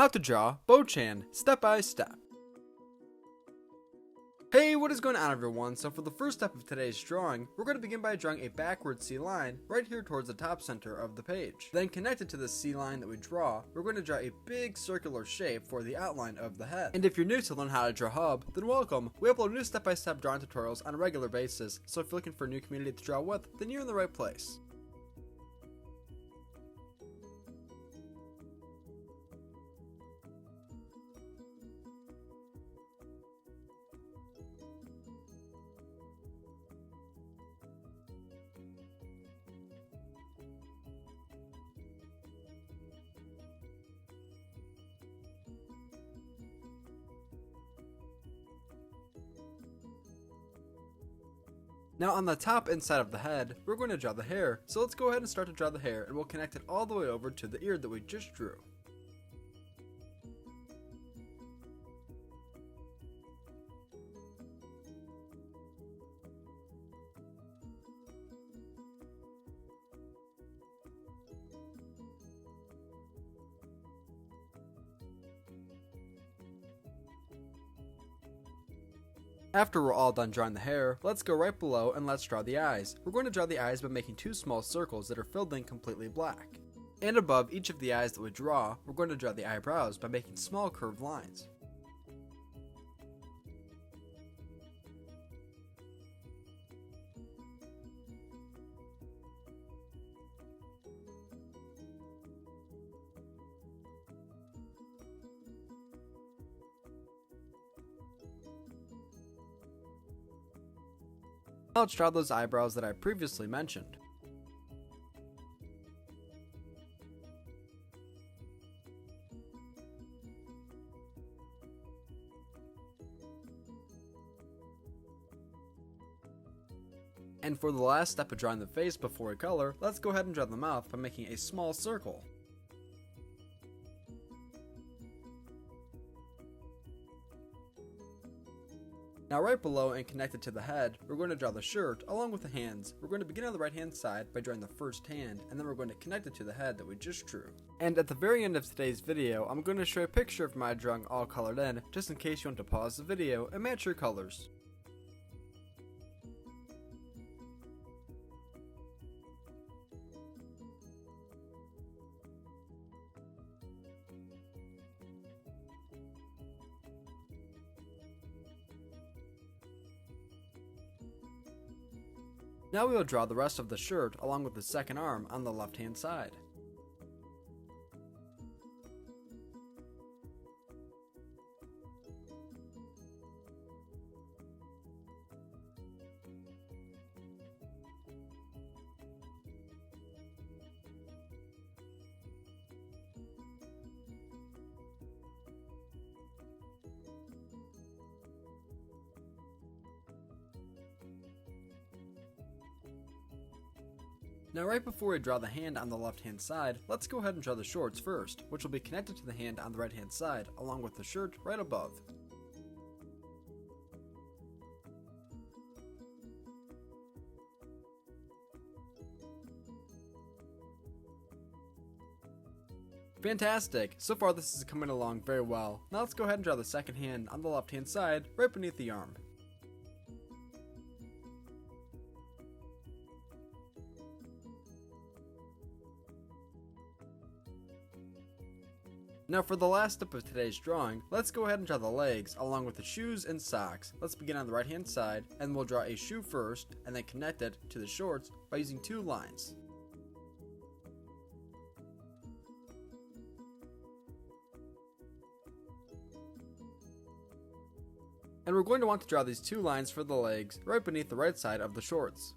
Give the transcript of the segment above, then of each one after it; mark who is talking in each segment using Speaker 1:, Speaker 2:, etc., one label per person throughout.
Speaker 1: How to draw Bo-chan, step by step. Hey, what is going on everyone? So for the first step of today's drawing, we're going to begin by drawing a backward C line right here towards the top center of the page. Then connected to the C line that we draw, we're going to draw a big circular shape for the outline of the head. And if you're new to learn how to draw Hub, then welcome. We upload new step-by-step drawing tutorials on a regular basis, so if you're looking for a new community to draw with, then you're in the right place. Now on the top inside of the head, we're going to draw the hair, so let's go ahead and start to draw the hair and we'll connect it all the way over to the ear that we just drew. After we're all done drawing the hair, let's go right below and let's draw the eyes. We're going to draw the eyes by making two small circles that are filled in completely black. And above each of the eyes that we draw, we're going to draw the eyebrows by making small curved lines. Now let's draw those eyebrows that I previously mentioned. And for the last step of drawing the face before we color, let's go ahead and draw the mouth by making a small circle. Now right below and connected to the head, we're going to draw the shirt along with the hands. We're going to begin on the right hand side by drawing the first hand, and then we're going to connect it to the head that we just drew. And at the very end of today's video, I'm going to show a picture of my drawing all colored in, just in case you want to pause the video and match your colors. Now we will draw the rest of the shirt along with the second arm on the left hand side. Now right before we draw the hand on the left hand side, let's go ahead and draw the shorts first, which will be connected to the hand on the right hand side along with the shirt right above. Fantastic! So far this is coming along very well. Now let's go ahead and draw the second hand on the left hand side right beneath the arm. Now for the last step of today's drawing, let's go ahead and draw the legs along with the shoes and socks. Let's begin on the right hand side, and we'll draw a shoe first and then connect it to the shorts by using two lines. And we're going to want to draw these two lines for the legs right beneath the right side of the shorts.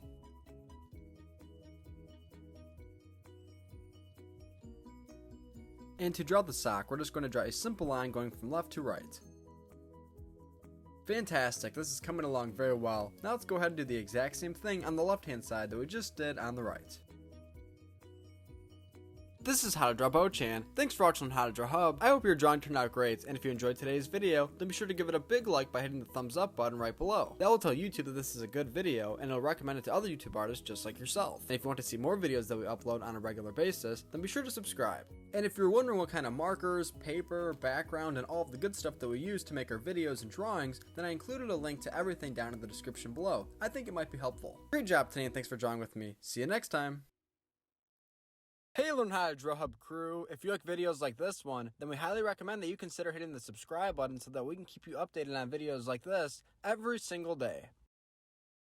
Speaker 1: And to draw the sock, we're just going to draw a simple line going from left to right. Fantastic, this is coming along very well. Now let's go ahead and do the exact same thing on the left hand side that we just did on the right. This is How to Draw Bo-chan. Thanks for watching on How to Draw Hub. I hope your drawing turned out great, and if you enjoyed today's video, then be sure to give it a big like by hitting the thumbs up button right below. That will tell YouTube that this is a good video, and it'll recommend it to other YouTube artists just like yourself. And if you want to see more videos that we upload on a regular basis, then be sure to subscribe. And if you're wondering what kind of markers, paper, background, and all of the good stuff that we use to make our videos and drawings, then I included a link to everything down in the description below. I think it might be helpful. Great job today, and thanks for drawing with me. See you next time. Hey Learn How to Draw Hub crew, if you like videos like this one, then we highly recommend that you consider hitting the subscribe button so that we can keep you updated on videos like this every single day.